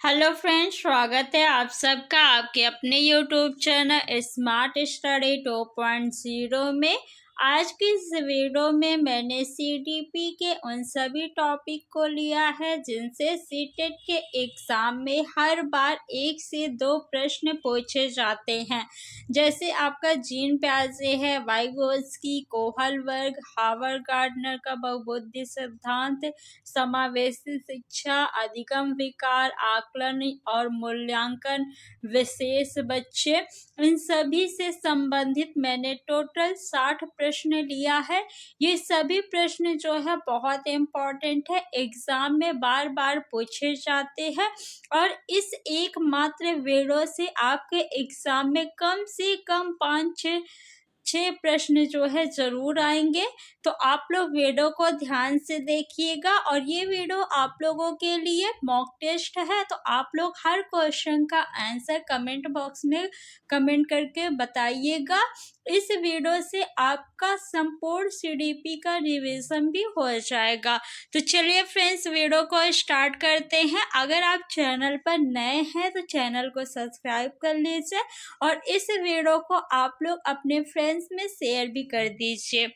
Hello friends, स्वागत है आप सबका आपके अपने यूट्यूब चैनल स्मार्ट स्टडी 2.0 में। आज की इस वीडियो में मैंने सीटीपी के उन सभी टॉपिक को लिया है जिनसे सीटेट के एग्जाम में हर बार 1 से 2 प्रश्न पूछे जाते हैं। जैसे आपका जीन प्याजे है, वाइगोत्स्की, कोहल वर्ग, हावर्ड गार्डनर का बहुबुद्धि सिद्धांत, समावेशी शिक्षा, अधिगम विकार, आकलन और मूल्यांकन, विशेष बच्चे, इन सभी से संबंधित मैंने टोटल 60 प्रश्न लिया है। ये सभी प्रश्न जो है बहुत इम्पोर्टेंट है, एग्जाम में बार बार पूछे जाते हैं और इस एकमात्र वीडियो से आपके एग्जाम में कम से कम 5-6 प्रश्न जो है जरूर आएंगे। तो आप लोग वीडियो को ध्यान से देखिएगा और ये वीडियो आप लोगों के लिए मॉक टेस्ट है, तो आप लोग हर क्वेश्चन का आंसर कमेंट बॉक्स में कमेंट करके बताइएगा। इस वीडियो से आपका संपूर्ण सीडीपी का रिवीजन भी हो जाएगा। तो चलिए फ्रेंड्स, वीडियो को स्टार्ट करते हैं। अगर आप चैनल पर नए हैं तो चैनल को सब्सक्राइब कर लीजिए और इस वीडियो को आप लोग अपने फ्रेंड्स में शेयर भी कर दीजिए।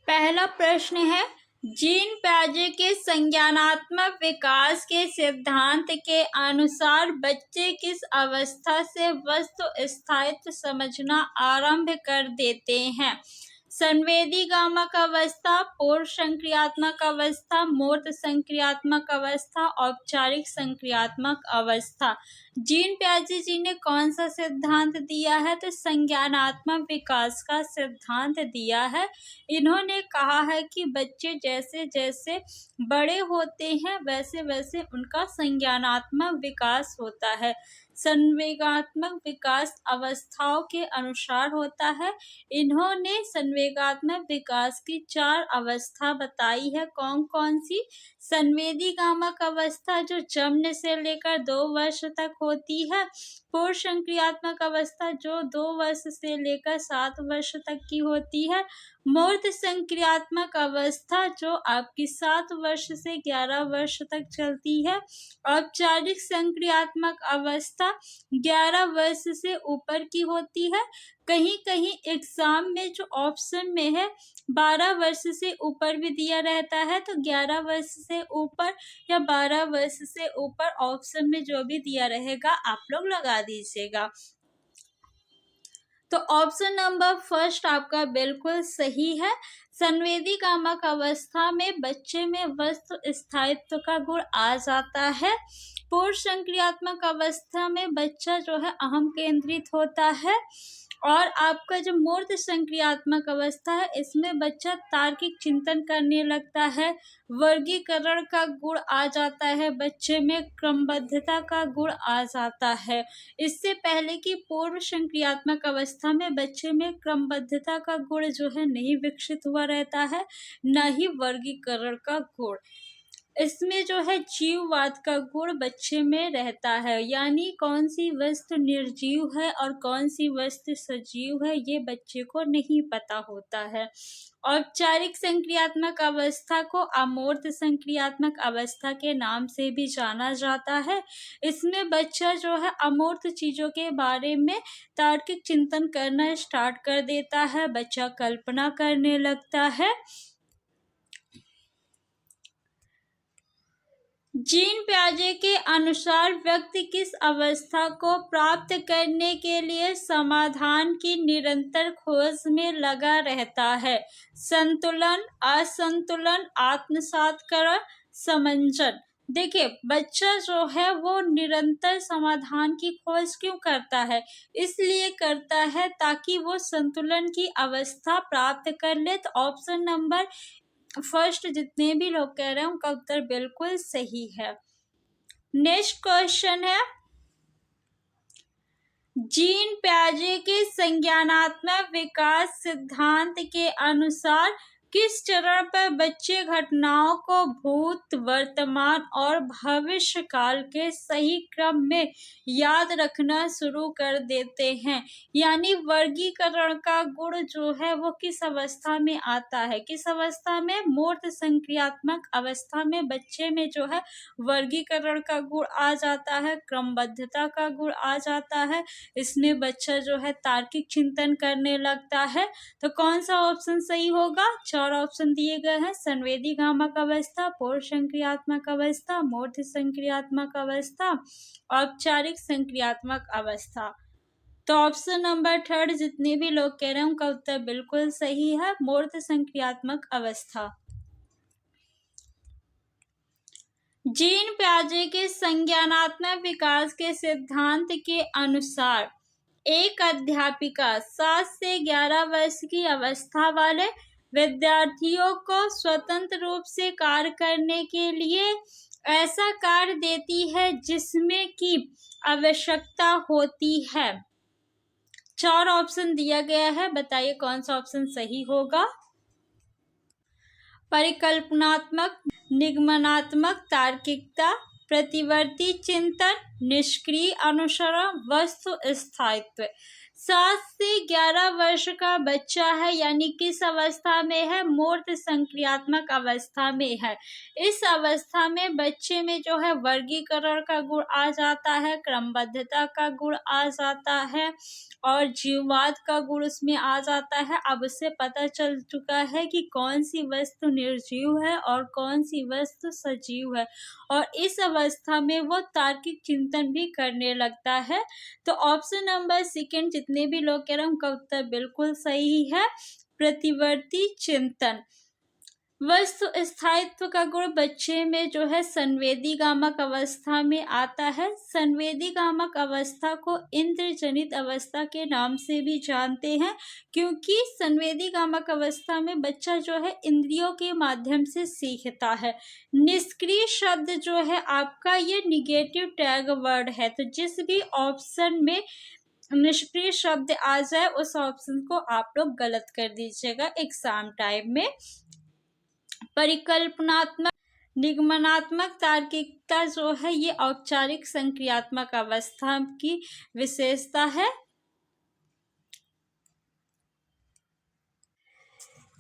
पहला प्रश्न है, जीन प्याजे के संज्ञानात्मक विकास के सिद्धांत के अनुसार बच्चे किस अवस्था से वस्तु स्थायित्व समझना आरंभ कर देते हैं? संवेदी गामक अवस्था, पूर्व संक्रियात्मक अवस्था, मूर्त संक्रियात्मक अवस्था, औपचारिक संक्रियात्मक अवस्था। जीन प्याजे जी ने कौन सा सिद्धांत दिया है? तो संज्ञानात्मक विकास का सिद्धांत दिया है। इन्होंने कहा है कि बच्चे जैसे जैसे बड़े होते हैं वैसे वैसे उनका संज्ञानात्मक विकास होता है। संवेगात्मक विकास अवस्थाओं के अनुसार होता है। इन्होंने संवेगात्मक विकास की 4 अवस्था बताई है। कौन कौन सी? संवेदी गामक अवस्था जो जन्म से लेकर 2 वर्ष तक होती है। पूर्व संक्रियात्मक अवस्था जो 2 वर्ष से लेकर 7 वर्ष तक की होती है। मूर्त संक्रियात्मक अवस्था जो आपकी 7 वर्ष से 11 वर्ष तक चलती है। औपचारिक संक्रियात्मक अवस्था 11 वर्ष से ऊपर की होती है। कहीं कहीं एग्जाम में जो ऑप्शन में है 12 वर्ष से ऊपर भी दिया रहता है, तो 11 वर्ष से ऊपर या 12 वर्ष से ऊपर ऑप्शन में जो भी दिया रहेगा आप लोग लगा दीजिएगा। तो ऑप्शन नंबर फर्स्ट आपका बिल्कुल सही है। संवेदी गामक अवस्था में बच्चे में वस्तु स्थायित्व का गुण आ जाता है। पूर्व संक्रियात्मक अवस्था में बच्चा जो है अहम केंद्रित होता है और आपका जो मूर्त संक्रियात्मक अवस्था है इसमें बच्चा तार्किक चिंतन करने लगता है। वर्गीकरण का गुण आ जाता है बच्चे में, क्रमबद्धता का गुण आ जाता है। इससे पहले की पूर्व संक्रियात्मक अवस्था में बच्चे में क्रमबद्धता का गुण जो है नहीं विकसित हुआ रहता है, न ही वर्गीकरण का गुण। इसमें जो है जीववाद का गुण बच्चे में रहता है, यानी कौन सी वस्तु निर्जीव है और कौन सी वस्तु सजीव है ये बच्चे को नहीं पता होता है। औपचारिक संक्रियात्मक अवस्था को अमूर्त संक्रियात्मक अवस्था के नाम से भी जाना जाता है। इसमें बच्चा जो है अमूर्त चीजों के बारे में तार्किक चिंतन करना स्टार्ट कर देता है, बच्चा कल्पना करने लगता है। जीन प्याजे के अनुसार व्यक्ति किस अवस्था को प्राप्त करने के लिए समाधान की निरंतर खोज में लगा रहता है? संतुलन, असंतुलन, आत्मसातकरण, समंजन। देखिए, बच्चा जो है वो निरंतर समाधान की खोज क्यों करता है? इसलिए करता है ताकि वो संतुलन की अवस्था प्राप्त कर ले। तो ऑप्शन नंबर फर्स्ट जितने भी लोग कह रहे हैं उनका उत्तर बिल्कुल सही है। नेक्स्ट क्वेश्चन है, जीन प्याजे के संज्ञानात्मक विकास सिद्धांत के अनुसार किस चरण पर बच्चे घटनाओं को भूत, वर्तमान और भविष्य काल के सही क्रम में याद रखना शुरू कर देते हैं। यानी वर्गीकरण का गुण जो है वो किस अवस्था में आता है, किस अवस्था में? मूर्त संक्रियात्मक अवस्था में बच्चे में जो है वर्गीकरण का गुण आ जाता है, क्रमबद्धता का गुण आ जाता है। इसमें बच्चा जो है तार्किक चिंतन करने लगता है। तो कौन सा ऑप्शन सही होगा? 4 ऑप्शन दिए गए हैं। संवेदी गामक अवस्था, पूर्व संक्रियात्मक अवस्था, मूर्त संक्रियात्मक अवस्था, औपचारिक संक्रियात्मक अवस्था। तो ऑप्शन नंबर 3 जितने भी लोग कह रहे हैं उनका उत्तर बिल्कुल सही है, मूर्त संक्रियात्मक अवस्था। जीन पियाजे के संज्ञानात्मक विकास के सिद्धांत के अनुसार एक अध्यापिका 7 से 11 वर्ष की अवस्था वाले विद्यार्थियों को स्वतंत्र रूप से कार्य करने के लिए ऐसा कार्य देती है जिसमें की आवश्यकता होती है। 4 ऑप्शन दिया गया है, बताइए कौन सा ऑप्शन सही होगा? परिकल्पनात्मक, निगमनात्मक तार्किकता, प्रतिवर्ती चिंतन, निष्क्रिय अनुसरण, वस्तु स्थायित्व। 7 से 11 वर्ष का बच्चा है, यानी किस अवस्था में है? मूर्त संक्रियात्मक अवस्था में है। इस अवस्था में बच्चे में जो है वर्गीकरण का गुण आ जाता है, क्रमबद्धता का गुण आ जाता है और जीववाद का गुण उसमें आ जाता है। अब उससे पता चल चुका है कि कौन सी वस्तु निर्जीव है और कौन सी वस्तु सजीव है, और इस अवस्था में वो तार्किक चिंतन भी करने लगता है। तो ऑप्शन नंबर 2 जितने भी लोग कह रहे हैं उनका उत्तर बिल्कुल सही है, प्रतिवर्ती चिंतन। वस्तु स्थायित्व का गुण बच्चे में जो है संवेदी गामक अवस्था में आता है। संवेदी गामक अवस्था को इंद्रजनित अवस्था के नाम से भी जानते हैं, क्योंकि संवेदी गामक अवस्था में बच्चा जो है इंद्रियों के माध्यम से सीखता है। निष्क्रिय शब्द जो है आपका ये निगेटिव टैग वर्ड है, तो जिस भी ऑप्शन में निष्क्रिय शब्द आ जाए उस ऑप्शन को आप लोग गलत कर दीजिएगा एग्जाम टाइम में। परिकल्पनात्मक, निगमनात्मक तार्किकता जो है ये औपचारिक संक्रियात्मक अवस्था की विशेषता है।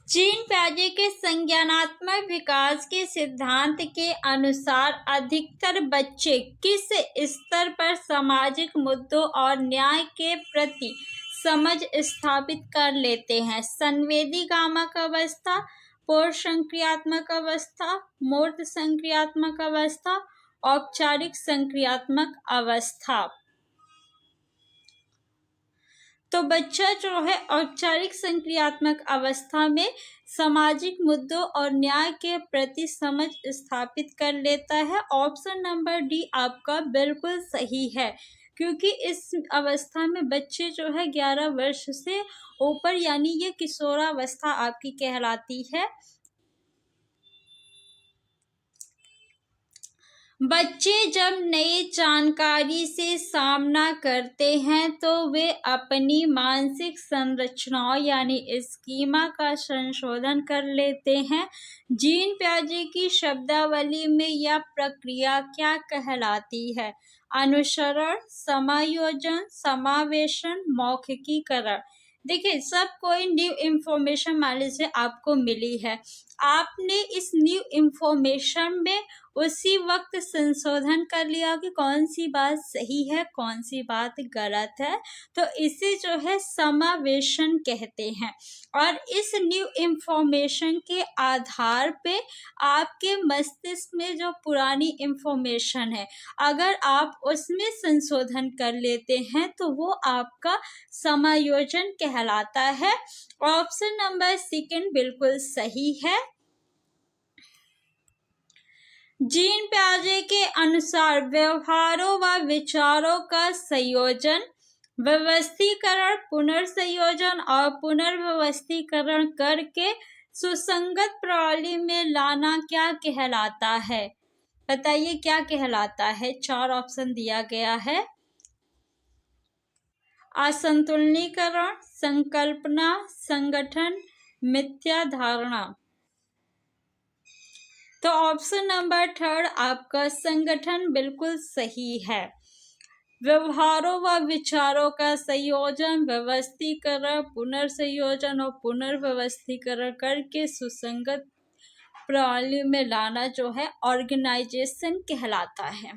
जीन पियाजे के संज्ञानात्मक विकास के सिद्धांत के अनुसार अधिकतर बच्चे किस स्तर पर सामाजिक मुद्दों और न्याय के प्रति समझ स्थापित कर लेते हैं? संवेदी गामक अवस्था, पूर्व संक्रियात्मक अवस्था, मूर्त संक्रियात्मक अवस्था, औपचारिक संक्रियात्मक अवस्था। तो बच्चा जो है औपचारिक संक्रियात्मक अवस्था में सामाजिक मुद्दों और न्याय के प्रति समझ स्थापित कर लेता है। ऑप्शन नंबर डी आपका बिल्कुल सही है, क्योंकि इस अवस्था में बच्चे जो है 11 वर्ष से ऊपर, यानी ये किशोरावस्था आपकी कहलाती है। बच्चे जब नई जानकारी से सामना करते हैं तो वे अपनी मानसिक संरचनाओं यानी स्कीमा का संशोधन कर लेते हैं। जीन पियाजे की शब्दावली में यह प्रक्रिया क्या कहलाती है? अनुसरण, समायोजन, समावेशन, मौखिकीकरण। देखिए, सब कोई न्यू इंफॉर्मेशन मान लीजिए आपको मिली है, आपने इस न्यू इंफॉर्मेशन में उसी वक्त संशोधन कर लिया कि कौन सी बात सही है कौन सी बात गलत है, तो इसे जो है समावेशन कहते हैं। और इस न्यू इंफॉर्मेशन के आधार पे आपके मस्तिष्क में जो पुरानी इंफॉर्मेशन है अगर आप उसमें संशोधन कर लेते हैं तो वो आपका समायोजन कहलाता है। ऑप्शन नंबर 2 बिल्कुल सही है। जीन पियाजे के अनुसार व्यवहारों व विचारों का संयोजन, व्यवस्थीकरण, पुनर्संयोजन और पुनर्व्यवस्थीकरण करके सुसंगत प्रणाली में लाना क्या कहलाता है? बताइए क्या कहलाता है? 4 ऑप्शन दिया गया है। असंतुलनीकरण, संकल्पना, संगठन, मिथ्या धारणा। तो ऑप्शन नंबर थर्ड आपका संगठन बिल्कुल सही है। व्यवहारों व विचारों का संयोजन, व्यवस्थीकरण, पुनर्संयोजन और पुनर्व्यवस्थीकरण करके सुसंगत प्रणाली में लाना जो है ऑर्गेनाइजेशन कहलाता है।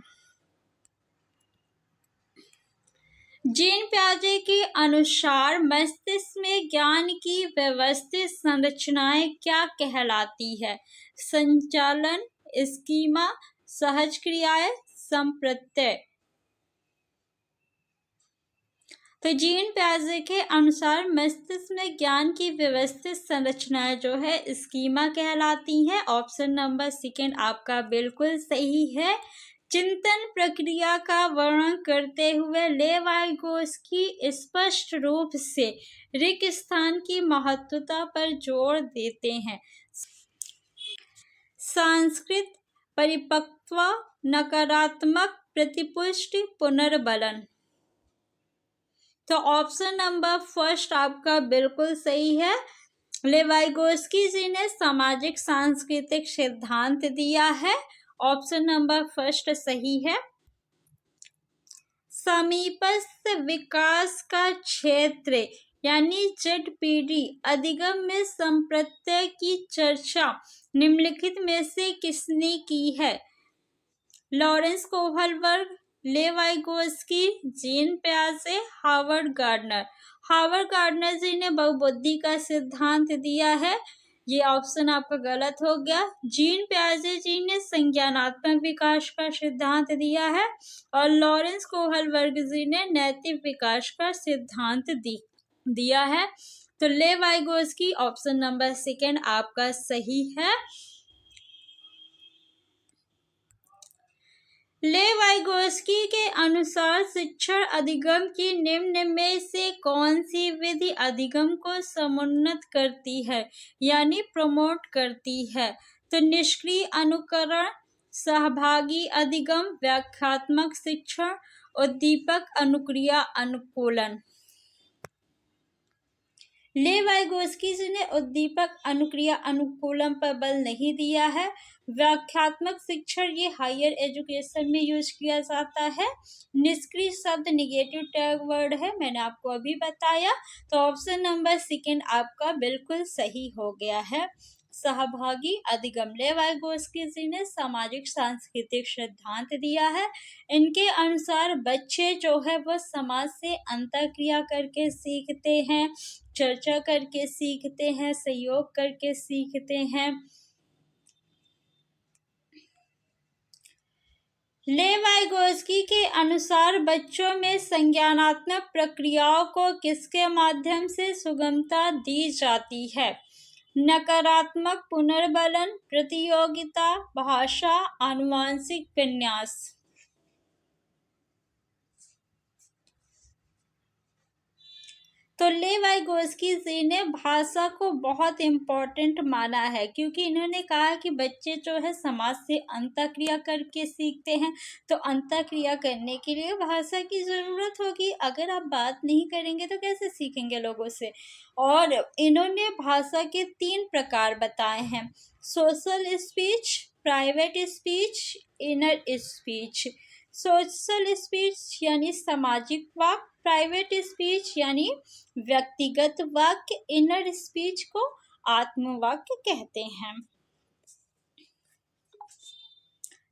जीन प्याजे के अनुसार मस्तिष्क में ज्ञान की व्यवस्थित संरचनाएं क्या कहलाती है? संचालन, स्कीमा, सहज क्रियाएं, संप्रत्यय। तो जीन प्याजे के अनुसार मस्तिष्क में ज्ञान की व्यवस्थित संरचनाएं जो है स्कीमा कहलाती हैं। ऑप्शन नंबर सेकंड आपका बिल्कुल सही है। चिंतन प्रक्रिया का वर्णन करते हुए लेवाइगोस्की स्पष्ट रूप से रिक्त स्थान की महत्वता पर जोर देते हैं। सांस्कृत परिपक्व, नकारात्मक प्रतिपुष्टि, पुनर्बलन। तो ऑप्शन नंबर फर्स्ट आपका बिल्कुल सही है। लेवाइगोस्की जी ने सामाजिक सांस्कृतिक सिद्धांत दिया है। ऑप्शन नंबर फर्स्ट सही है। समीपस्थ विकास का क्षेत्र यानी ZPD अधिगम में संप्रत्यय की चर्चा निम्नलिखित में से किसने की है? लॉरेंस कोहलबर्ग, लेवाइगोस्की, जीन प्याजे, Howard Gardner. Howard Gardner ji ने बहुबुद्धि का सिद्धांत दिया है। ये ऑप्शन आपका गलत हो गया। जीन प्याजे जी ने संज्ञानात्मक विकास का सिद्धांत दिया है और लॉरेंस कोहलबर्ग जी ने नैतिक विकास का सिद्धांत दिया है। तो लेवाइगोस्की ऑप्शन नंबर सेकंड आपका सही है। लेवाइगोस्की के अनुसार शिक्षण अधिगम की निम्न में से कौन सी विधि अधिगम को समुन्नत करती है यानी प्रमोट करती है? तो निष्क्रिय अनुकरण, सहभागी अधिगम, व्याख्यात्मक शिक्षण, उद्दीपक अनुक्रिया अनुकूलन। लेवाइगोस्की जी ने उद्दीपक अनुक्रिया अनुकूलन पर बल नहीं दिया है। व्याख्यात्मक शिक्षण ये हायर एजुकेशन में यूज किया जाता है। निष्क्रिय शब्द निगेटिव टैग वर्ड है, मैंने आपको अभी बताया। तो ऑप्शन नंबर सेकंड आपका बिल्कुल सही हो गया है। सहभागी अधिगम, लेवाइगोस्की जी ने सामाजिक सांस्कृतिक सिद्धांत दिया है। इनके अनुसार बच्चे जो है वो समाज से अंतःक्रिया करके सीखते हैं, चर्चा करके सीखते हैं, सहयोग करके सीखते हैं। लेवाइगोस्की के अनुसार बच्चों में संज्ञानात्मक प्रक्रियाओं को किसके माध्यम से सुगमता दी जाती है? नकारात्मक पुनर्बलन, प्रतियोगिता, भाषा, आनुवांशिक विन्यास। तो लेवाइगोस्की जी ने भाषा को बहुत इम्पोर्टेंट माना है क्योंकि इन्होंने कहा कि बच्चे जो है समाज से अंतःक्रिया करके सीखते हैं। तो अंतःक्रिया करने के लिए भाषा की ज़रूरत होगी। अगर आप बात नहीं करेंगे तो कैसे सीखेंगे लोगों से? और इन्होंने भाषा के 3 प्रकार बताए हैं: social speech, private speech, inner speech. Social speech यानी सामाजिक वाक्य, प्राइवेट स्पीच यानी व्यक्तिगत वाक्य, इनर स्पीच को आत्मवाक्य कहते हैं।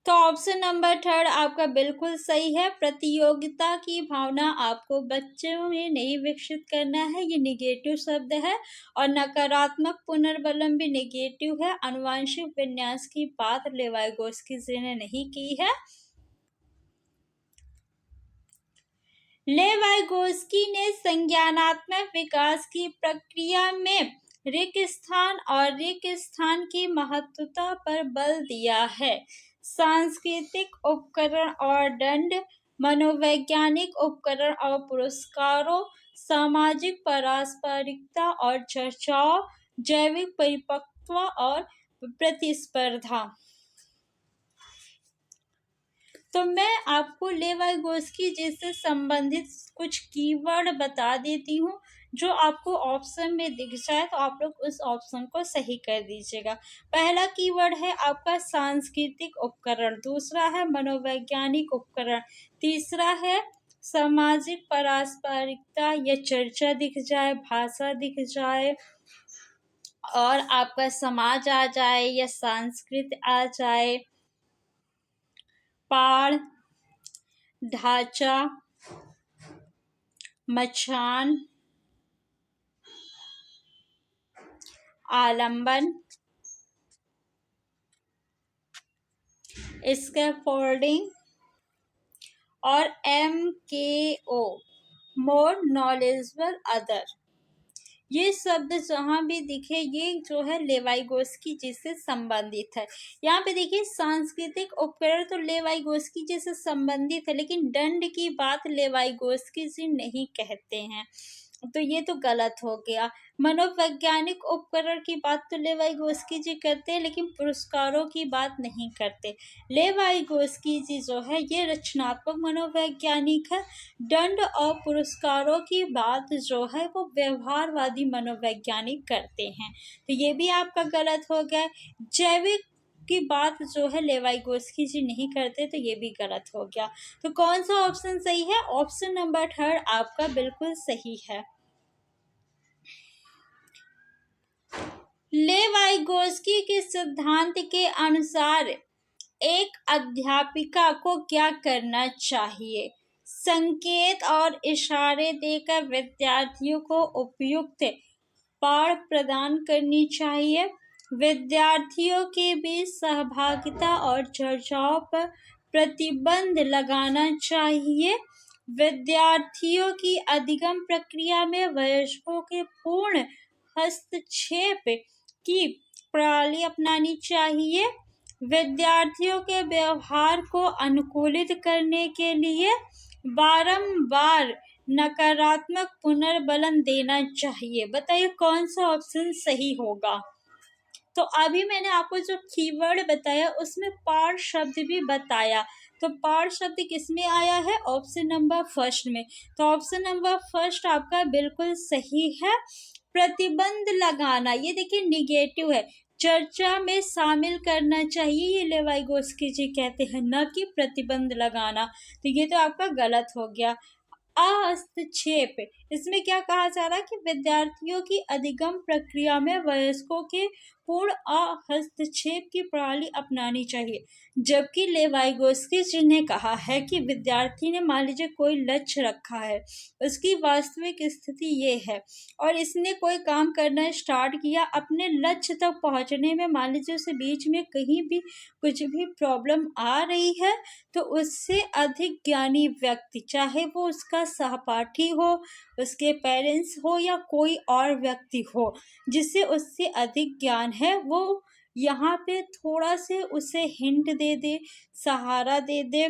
तो ऑप्शन नंबर थर्ड आपका बिल्कुल सही है। प्रतियोगिता की भावना आपको बच्चों में नहीं विकसित करना है, ये निगेटिव शब्द है। और नकारात्मक पुनर्बलन भी निगेटिव है। आनुवांशिक विन्यास की बात लेवाइगोस्की जी ने नहीं की है। लेवाइगोस्की ने संज्ञानात्मक विकास की प्रक्रिया में रिक्त स्थान और रिक्त स्थान की महत्वता पर बल दिया है। सांस्कृतिक उपकरण और दंड, मनोवैज्ञानिक उपकरण और पुरस्कारों, सामाजिक पारस्परिकता और चर्चाओं, जैविक परिपक्वता और प्रतिस्पर्धा। तो मैं आपको लेवाइगोस्की जी से संबंधित कुछ कीवर्ड बता देती हूँ, जो आपको ऑप्शन में दिख जाए तो आप लोग उस ऑप्शन को सही कर दीजिएगा। पहला कीवर्ड है आपका सांस्कृतिक उपकरण, दूसरा है मनोवैज्ञानिक उपकरण, तीसरा है सामाजिक पारस्परिकता या चर्चा दिख जाए, भाषा दिख जाए और आपका समाज आ जाए या संस्कृत आ जाए, पाड़, ढांचा, मचान, आलंबन, स्कैफोल्डिंग और MKO मोर नॉलेजेबल अदर। ये शब्द जहाँ भी दिखे ये जो है लेवाइगोस्की जी से संबंधित है। यहाँ पे देखिए सांस्कृतिक उपकरण तो लेवाइगोस्की जी से संबंधित है, लेकिन दंड की बात लेवाइगोस्की जी नहीं कहते हैं, तो ये तो गलत हो गया। मनोवैज्ञानिक उपकरण की बात तो लेवाइगोस्की जी करते हैं, लेकिन पुरस्कारों की बात नहीं करते। लेवाइगोस्की जी जो है ये रचनात्मक मनोवैज्ञानिक है। दंड और पुरस्कारों की बात जो है वो व्यवहारवादी मनोवैज्ञानिक करते हैं, तो ये भी आपका गलत हो गया। जैविक की बात जो है लेवाइगोस्की जी नहीं करते, तो ये भी गलत हो गया। तो कौन सा ऑप्शन सही है? ऑप्शन नंबर 3 आपका बिल्कुल सही है। लेवाइगोस्की के सिद्धांत के अनुसार एक अध्यापिका को क्या करना चाहिए? संकेत और इशारे देकर विद्यार्थियों को उपयुक्त पाठ प्रदान करनी चाहिए। विद्यार्थियों के बीच सहभागिता और चर्चाओं पर प्रतिबंध लगाना चाहिए। विद्यार्थियों की अधिगम प्रक्रिया में वयस्कों के पूर्ण हस्तक्षेप की प्रणाली अपनानी चाहिए। विद्यार्थियों के व्यवहार को अनुकूलित करने के लिए बारंबार नकारात्मक पुनर्बलन देना चाहिए। बताइए कौन सा ऑप्शन सही होगा? तो अभी मैंने आपको जो कीवर्ड बताया उसमें पार्ट शब्द भी बताया, तो पार्ट शब्द किसमें आया है? ऑप्शन नंबर फर्स्ट में। तो ऑप्शन नंबर फर्स्ट आपका बिल्कुल सही है। प्रतिबंध लगाना, ये देखिए निगेटिव है, चर्चा में शामिल करना चाहिए, ये लेवाइगोस्की जी कहते हैं, न कि प्रतिबंध लगाना, तो ये तो आपका गलत हो गया। हस्तक्षेप, इसमें क्या कहा जा रहा है कि विद्यार्थियों की अधिगम प्रक्रिया में वयस्कों के पूर्ण हस्तक्षेप की प्रणाली अपनानी चाहिए, जबकि लेवाइगोस्की जी ने कहा है कि विद्यार्थी ने मान लीजिए कोई लक्ष्य रखा है, उसकी वास्तविक स्थिति ये है और इसने कोई काम करना स्टार्ट किया, अपने लक्ष्य तक पहुंचने में मान लीजिए उसे बीच में कहीं भी कुछ भी प्रॉब्लम आ रही है, तो उससे अधिक ज्ञानी व्यक्ति, चाहे वो उसका सहपाठी हो, उसके पेरेंट्स हो या कोई और व्यक्ति हो जिससे उससे अधिक ज्ञान है, वो यहाँ पे थोड़ा से उसे हिंट दे दे, सहारा दे दे,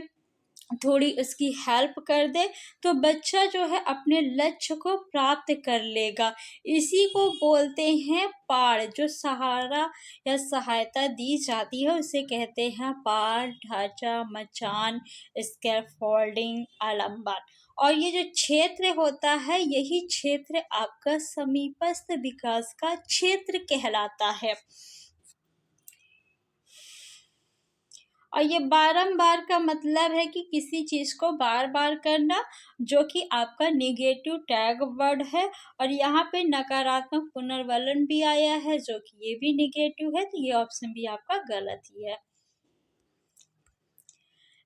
थोड़ी उसकी हेल्प कर दे, तो बच्चा जो है अपने लक्ष्य को प्राप्त कर लेगा। इसी को बोलते हैं पाड़, जो सहारा या सहायता दी जाती है उसे कहते हैं पाड़, ढांचा, मचान, स्कैफोल्डिंग, आलंबन। और ये जो क्षेत्र होता है यही क्षेत्र आपका समीपस्थ विकास का क्षेत्र कहलाता है। और ये बारंबार का मतलब है कि किसी चीज को बार बार करना, जो कि आपका निगेटिव टैग वर्ड है। और यहाँ पे नकारात्मक पुनर्वलन भी आया है, जो कि ये भी निगेटिव है, तो ये ऑप्शन भी आपका गलत ही है।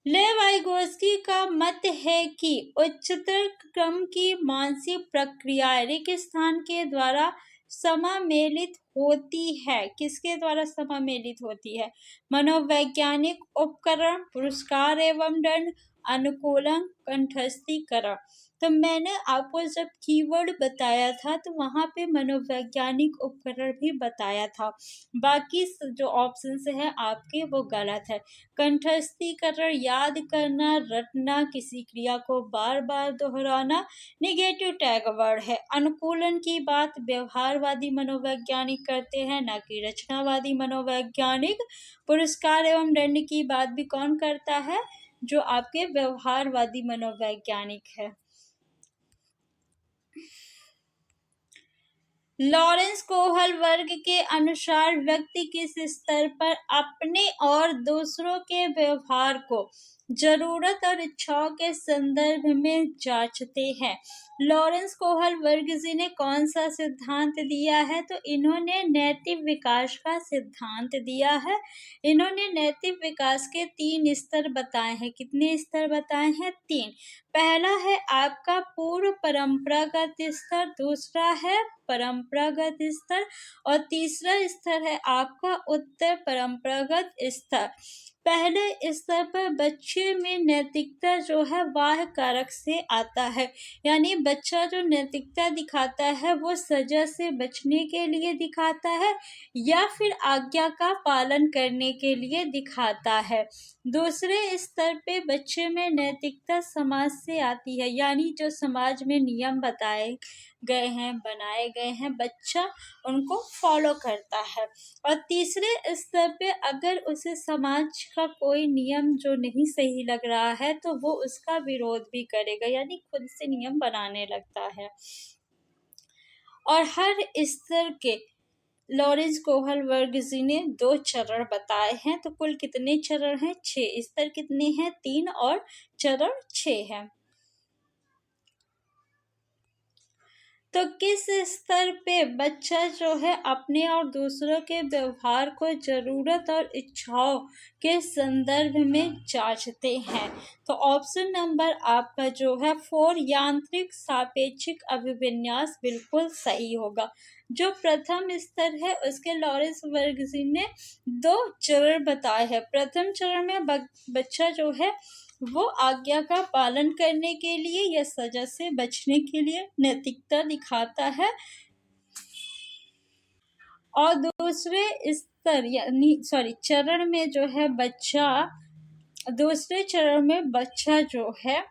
लेवाइगोस्की का मत है कि उच्चतर क्रम की मानसिक प्रक्रियाएं रिक स्थान के द्वारा समामेलित होती है। किसके द्वारा समामेलित होती है? मनोवैज्ञानिक उपकरण, पुरस्कार एवं दंड, अनुकूलन, कंठस्थीकरण। तो मैंने आपको जब कीवर्ड बताया था तो वहां पे मनोवैज्ञानिक उपकरण भी बताया था, बाकी जो ऑप्शंस है आपके वो गलत है। कंठस्थीकरण याद करना, रटना, किसी क्रिया को बार बार दोहराना, निगेटिव टैग वर्ड है। अनुकूलन की बात व्यवहारवादी मनोवैज्ञानिक करते हैं, न कि रचनावादी मनोवैज्ञानिक। पुरस्कार एवं दंड की बात भी कौन करता है? जो आपके व्यवहारवादी मनोवैज्ञानिक है। लॉरेंस कोहल वर्ग के अनुसार व्यक्ति किस स्तर पर अपने और दूसरों के व्यवहार को जरूरत और इच्छाओं के संदर्भ में जांचते हैं। लॉरेंस कोहल वर्ग जी ने कौन सा सिद्धांत दिया है? तो इन्होंने नैतिक विकास का सिद्धांत दिया है। इन्होंने नैतिक विकास के 3 स्तर बताए हैं। कितने स्तर बताए हैं? 3। पहला है आपका पूर्व परंपरागत स्तर, दूसरा है परंपरागत स्तर और तीसरा स्तर है आपका उत्तर परंपरागत स्तर। पहले स्तर पर बच्चे में नैतिकता जो है बाह्य कारक से आता है, यानी बच्चा जो नैतिकता दिखाता है वो सजा से बचने के लिए दिखाता है या फिर आज्ञा का पालन करने के लिए दिखाता है। दूसरे स्तर पे बच्चे में नैतिकता समाज से आती है, यानी जो समाज में नियम बताए गए हैं, बनाए गए हैं, बच्चा उनको फॉलो करता है। और तीसरे स्तर पे अगर उसे समाज का कोई नियम जो नहीं सही लग रहा है तो वो उसका विरोध भी करेगा, यानी खुद से नियम बनाने लगता है। और हर स्तर के लॉरेंस कोहल वर्ग जी ने 2 चरण बताए हैं। तो कुल कितने चरण हैं? 6। स्तर कितने हैं? 3 और चरण 6 है। तो किस स्तर पे बच्चा जो है अपने और दूसरों के व्यवहार को जरूरत और इच्छाओं के संदर्भ में जांचते हैं? तो ऑप्शन नंबर आपका जो है 4 यांत्रिक सापेक्षिक अभिविन्यास बिल्कुल सही होगा। जो प्रथम स्तर है उसके लॉरेंस वर्ग जी ने 2 चरण बताए हैं। प्रथम चरण में बच्चा जो है वो आज्ञा का पालन करने के लिए या सजा से बचने के लिए नैतिकता दिखाता है। और दूसरे स्तर यानी चरण में जो है दूसरे चरण में बच्चा जो है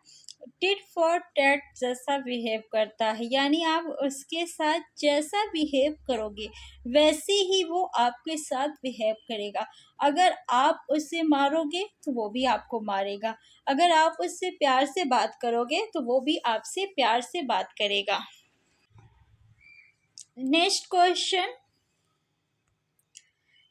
टिट फॉर टैट जैसा बिहेव करता है, यानी आप उसके साथ जैसा बिहेव करोगे वैसे ही वो आपके साथ बिहेव करेगा। अगर आप उसे मारोगे तो वो भी आपको मारेगा, अगर आप उससे प्यार से बात करोगे तो वो भी आपसे प्यार से बात करेगा। नेक्स्ट क्वेश्चन,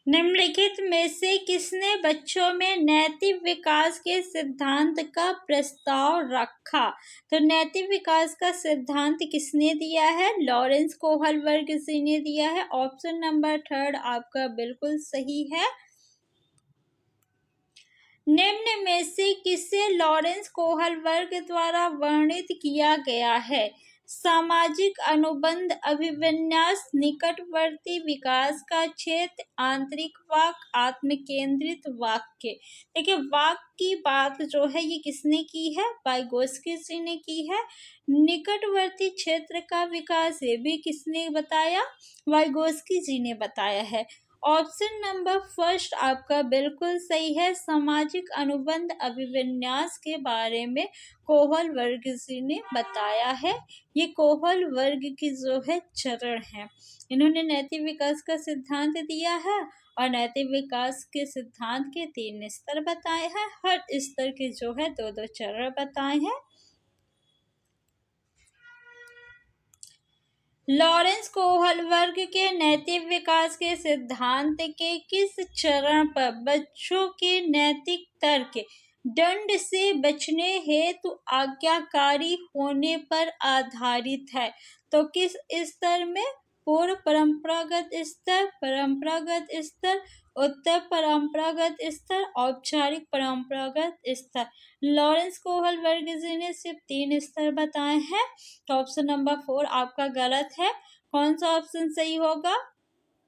निम्नलिखित में से किसने बच्चों में नैतिक विकास के सिद्धांत का प्रस्ताव रखा? तो नैतिक विकास का सिद्धांत किसने दिया है? लॉरेंस कोहल वर्ग जी ने दिया है। ऑप्शन नंबर 3 आपका बिल्कुल सही है। निम्न में से किसे लॉरेंस कोहल वर्ग द्वारा वर्णित किया गया है? सामाजिक अनुबंध अभिविन्यास, निकटवर्ती विकास का क्षेत्र, आंतरिक वाक, आत्मकेंद्रित वाक्य। देखिए वाक की बात जो है ये किसने की है? वाइगोत्स्की जी ने की है। निकटवर्ती क्षेत्र का विकास ये भी किसने बताया? वाइगोत्स्की जी ने बताया है। ऑप्शन नंबर 1 आपका बिल्कुल सही है। सामाजिक अनुबंध अभिविन्यास के बारे में कोहल वर्ग जी ने बताया है। ये कोहल वर्ग की जो है चरण है। इन्होंने नैतिक विकास का सिद्धांत दिया है और नैतिक विकास के सिद्धांत के 3 स्तर बताए हैं। हर स्तर के जो है 2-2 चरण बताए हैं। लॉरेंस कोहल वर्ग के नैतिक विकास के सिद्धांत के किस चरण पर बच्चों के नैतिक तर्क दंड से बचने हेतु आज्ञाकारी होने पर आधारित है? तो किस स्तर में? पूर्व परंपरागत स्तर, परंपरागत स्तर, उत्तर परंपरागत स्तर, औपचारिक परंपरागत स्तर। लॉरेंस कोहल वर्ग जी ने सिर्फ 3 स्तर बताए हैं। तो ऑप्शन नंबर 4 आपका गलत है। कौन सा ऑप्शन सही होगा?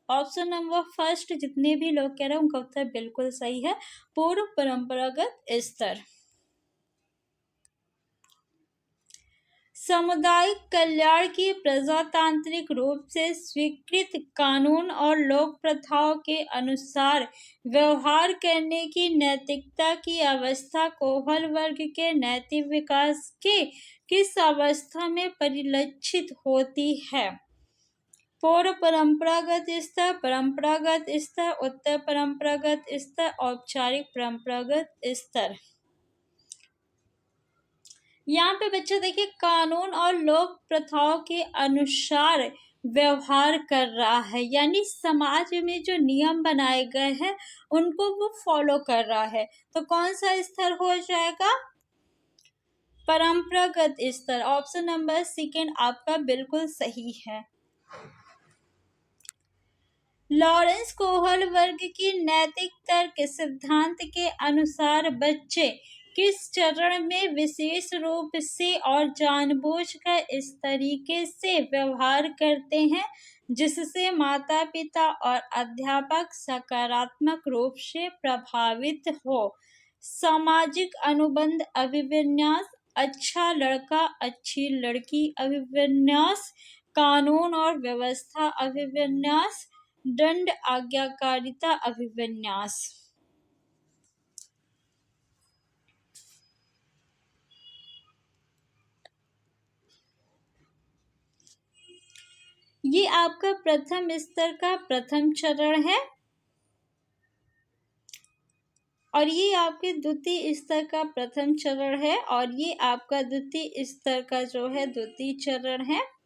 ऑप्शन नंबर 1 जितने भी लोग कह रहे हैं उनका उत्तर बिल्कुल सही है, पूर्व परंपरागत स्तर। सामुदायिक कल्याण की प्रजातांत्रिक रूप से स्वीकृत कानून और लोक प्रथाओं के अनुसार व्यवहार करने की नैतिकता की अवस्था कोहल वर्ग के नैतिक विकास के किस अवस्था में परिलक्षित होती है? पूर्व परंपरागत स्तर, परंपरागत स्तर, उत्तर परंपरागत स्तर, औपचारिक परंपरागत स्तर। यहाँ पे बच्चे देखिए कानून और लोक प्रथाओं के अनुसार व्यवहार कर रहा है, यानी समाज में जो नियम बनाए गए हैं उनको वो फॉलो कर रहा है। तो कौन सा स्तर हो जाएगा? परंपरागत स्तर। ऑप्शन नंबर सेकंड आपका बिल्कुल सही है। लॉरेंस कोहल वर्ग की नैतिक तर्क सिद्धांत के अनुसार बच्चे किस चरण में विशेष रूप से और जानबूझकर इस तरीके से व्यवहार करते हैं जिससे माता पिता और अध्यापक सकारात्मक रूप से प्रभावित हो? सामाजिक अनुबंध अभिविन्यास, अच्छा लड़का अच्छी लड़की अभिविन्यास, कानून और व्यवस्था अभिविन्यास, दंड आज्ञाकारिता अभिविन्यास। ये आपका प्रथम स्तर का प्रथम चरण है और ये आपके द्वितीय स्तर का प्रथम चरण है और ये आपका द्वितीय स्तर का जो है द्वितीय चरण है।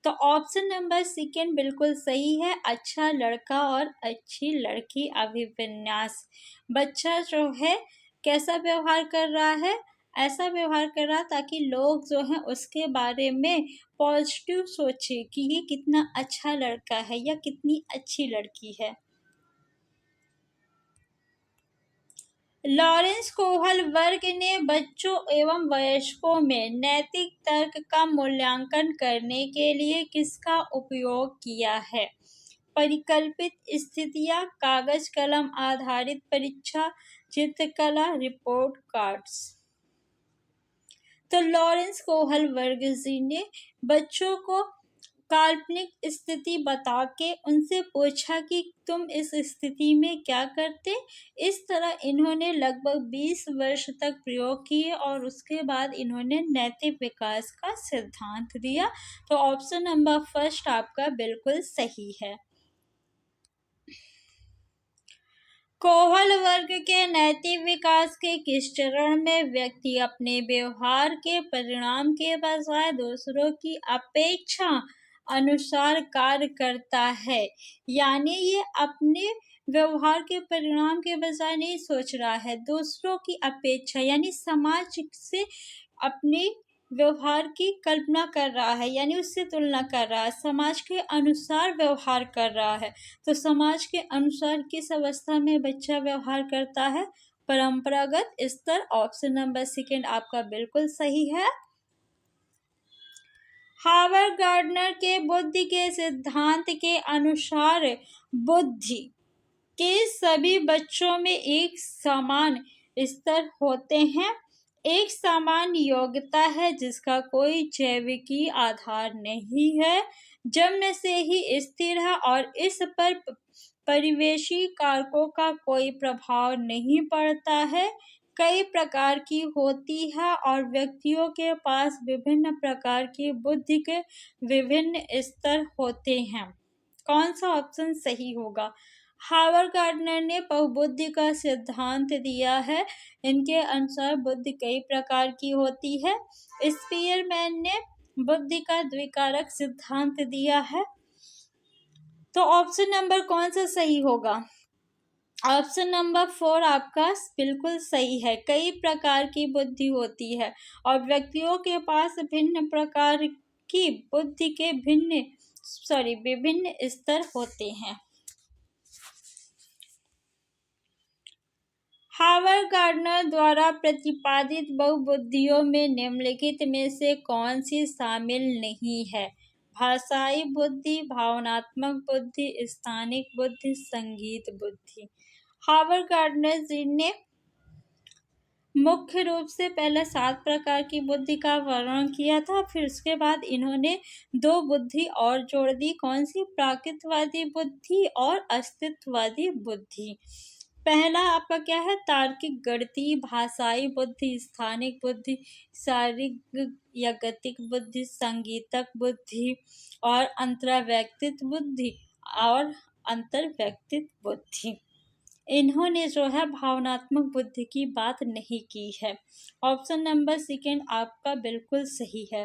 तो ऑप्शन नंबर सेकंड बिल्कुल सही है, अच्छा लड़का और अच्छी लड़की अभिविन्यास। बच्चा जो है कैसा व्यवहार कर रहा है? ऐसा व्यवहार कर रहा ताकि लोग जो हैं उसके बारे में पॉजिटिव सोचे कि ये कितना अच्छा लड़का है या कितनी अच्छी लड़की है। लॉरेंस कोहल वर्ग ने बच्चों एवं वयस्कों में नैतिक तर्क का मूल्यांकन करने के लिए किसका उपयोग किया है? परिकल्पित स्थितियां, कागज कलम आधारित परीक्षा, चित्रकला, रिपोर्ट कार्ड्स। तो लॉरेंस कोहल वर्ग जी ने बच्चों को काल्पनिक स्थिति बता के उनसे पूछा कि तुम इस स्थिति में क्या करते। इस तरह इन्होंने लगभग 20 वर्ष तक प्रयोग किए और उसके बाद इन्होंने नैतिक विकास का सिद्धांत दिया। तो ऑप्शन नंबर फर्स्ट आपका बिल्कुल सही है। कोहल वर्ग के नैतिक विकास के किस चरण में व्यक्ति अपने व्यवहार के परिणाम के बजाय दूसरों की अपेक्षा अनुसार कार्य करता है? यानी ये अपने व्यवहार के परिणाम के बजाय नहीं सोच रहा है, दूसरों की अपेक्षा यानी समाज से अपने व्यवहार की कल्पना कर रहा है, यानी उससे तुलना कर रहा है, समाज के अनुसार व्यवहार कर रहा है। तो समाज के अनुसार किस अवस्था में बच्चा व्यवहार करता है? परंपरागत स्तर। ऑप्शन नंबर सेकंड आपका बिल्कुल सही है। हावर्ड गार्डनर के बुद्धि के सिद्धांत के अनुसार बुद्धि के सभी बच्चों में एक समान स्तर होते हैं। एक समान योग्यता है जिसका कोई जैविकी आधार नहीं है, जन्म से ही स्थिर है और इस पर परिवेशी कारकों का कोई प्रभाव नहीं पड़ता है। कई प्रकार की होती है और व्यक्तियों के पास विभिन्न प्रकार की बुद्धि के विभिन्न स्तर होते हैं। कौन सा ऑप्शन सही होगा? हावर्ड गार्डनर ने बहुबुद्धि का सिद्धांत दिया है। इनके अनुसार बुद्धि कई प्रकार की होती है। स्पीयरमैन ने बुद्धि का द्विकारक सिद्धांत दिया है। तो ऑप्शन नंबर कौन सा सही होगा? ऑप्शन नंबर 4 आपका बिल्कुल सही है। कई प्रकार की बुद्धि होती है और व्यक्तियों के पास भिन्न प्रकार की बुद्धि के विभिन्न स्तर होते हैं। हावर्ड गार्डनर द्वारा प्रतिपादित बहुबुद्धियों में निम्नलिखित में से कौन सी शामिल नहीं है? भाषाई बुद्धि, भावनात्मक बुद्धि, स्थानिक बुद्धि, संगीत बुद्धि। हावर्ड गार्डनर जी ने मुख्य रूप से पहले 7 प्रकार की बुद्धि का वर्णन किया था, फिर उसके बाद इन्होंने 2 बुद्धि और जोड़ दी। कौन सी? प्राकृतवादी बुद्धि और अस्तित्ववादी बुद्धि। पहला आपका क्या है, तार्किक, गणितीय, भाषाई बुद्धि, स्थानिक बुद्धि, शारीरिक या गतिक बुद्धि, संगीतक बुद्धि और अंतर्वैयक्तिक बुद्धि और अंतर्वैयक्तिक बुद्धि। इन्होंने जो है भावनात्मक बुद्धि की बात नहीं की है। ऑप्शन नंबर सेकंड आपका बिल्कुल सही है।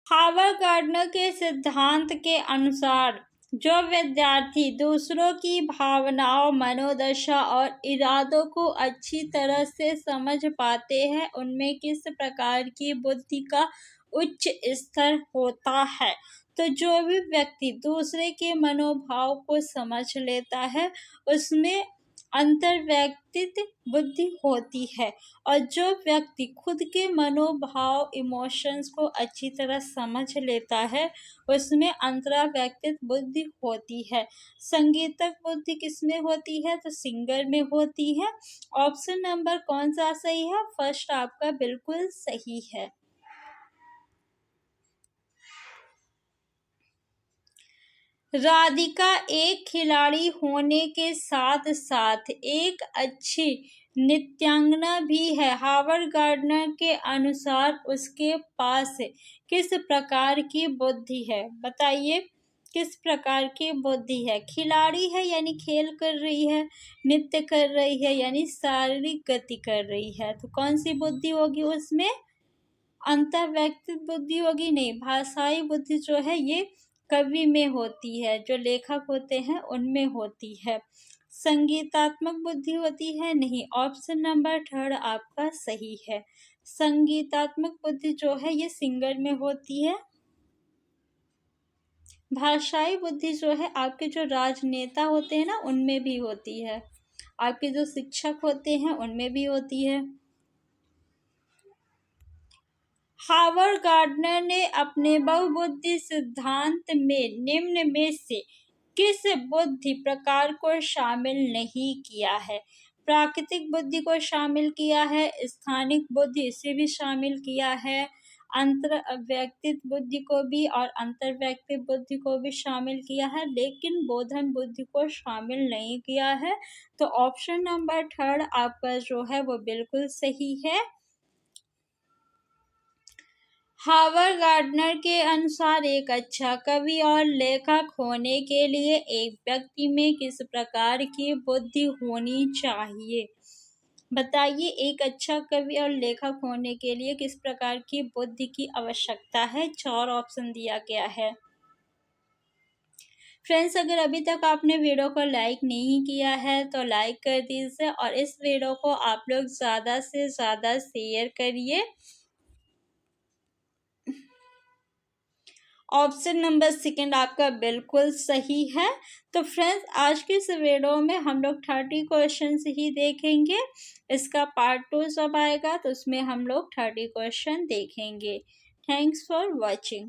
हावर्ड गार्डनर के सिद्धांत के अनुसार जो विद्यार्थी दूसरों की भावनाओं, मनोदशा और इरादों को अच्छी तरह से समझ पाते हैं, उनमें किस प्रकार की बुद्धि का उच्च स्तर होता है। तो जो भी व्यक्ति दूसरे के मनोभाव को समझ लेता है, उसमें अंतर्वैयक्तिक बुद्धि होती है। और जो व्यक्ति खुद के मनोभाव, इमोशंस को अच्छी तरह समझ लेता है, उसमें अंतर्वैयक्तिक बुद्धि होती है। संगीतक बुद्धि किसमें होती है, तो सिंगर में होती है। ऑप्शन नंबर कौन सा सही है, फर्स्ट आपका बिल्कुल सही है। राधिका एक खिलाड़ी होने के साथ साथ एक अच्छी नृत्यांगना भी है। हावर्ड गार्डनर के अनुसार उसके पास किस प्रकार की बुद्धि है, बताइए किस प्रकार की बुद्धि है। खिलाड़ी है यानी खेल कर रही है, नृत्य कर रही है यानी शारीरिक गति कर रही है, तो कौन सी बुद्धि होगी उसमें, अंतर्वैयक्तिक बुद्धि होगी, नहीं। भाषाई बुद्धि जो है ये कवि में होती है, जो लेखक होते हैं उनमें होती है। संगीतात्मक बुद्धि होती है, नहीं। ऑप्शन नंबर थर्ड आपका सही है। संगीतात्मक बुद्धि जो है ये सिंगर में होती है। भाषाई बुद्धि जो है आपके जो राजनेता होते हैं ना, उनमें भी होती है। आपके जो शिक्षक होते हैं उनमें भी होती है। हावर्ड गार्डनर ने अपने बहुबुद्धि सिद्धांत में निम्न में से किस बुद्धि प्रकार को शामिल नहीं किया है। प्राकृतिक बुद्धि को शामिल किया है, स्थानिक बुद्धि इसे भी शामिल किया है, अंतर्वैयक्तिक बुद्धि को भी और अंतर्वैयक्तिक बुद्धि को भी शामिल किया है, लेकिन बोधन बुद्धि को शामिल नहीं किया है। तो ऑप्शन नंबर थर्ड आपका जो है वो बिल्कुल सही है। हावर्ड गार्डनर के अनुसार एक अच्छा कवि और लेखक होने के लिए एक व्यक्ति में किस प्रकार की बुद्धि होनी चाहिए, बताइए। एक अच्छा कवि और लेखक होने के लिए किस प्रकार की बुद्धि की आवश्यकता है, 4 ऑप्शन दिया गया है। फ्रेंड्स, अगर अभी तक आपने वीडियो को लाइक नहीं किया है तो लाइक कर दीजिए और इस वीडियो को आप लोग ज़्यादा से ज़्यादा शेयर करिए। ऑप्शन नंबर सेकंड आपका बिल्कुल सही है। तो फ्रेंड्स, आज के इस वीडियो में हम लोग 30 क्वेश्चन ही देखेंगे। इसका पार्ट 2 जब आएगा तो उसमें हम लोग 30 क्वेश्चन देखेंगे। Thanks for watching.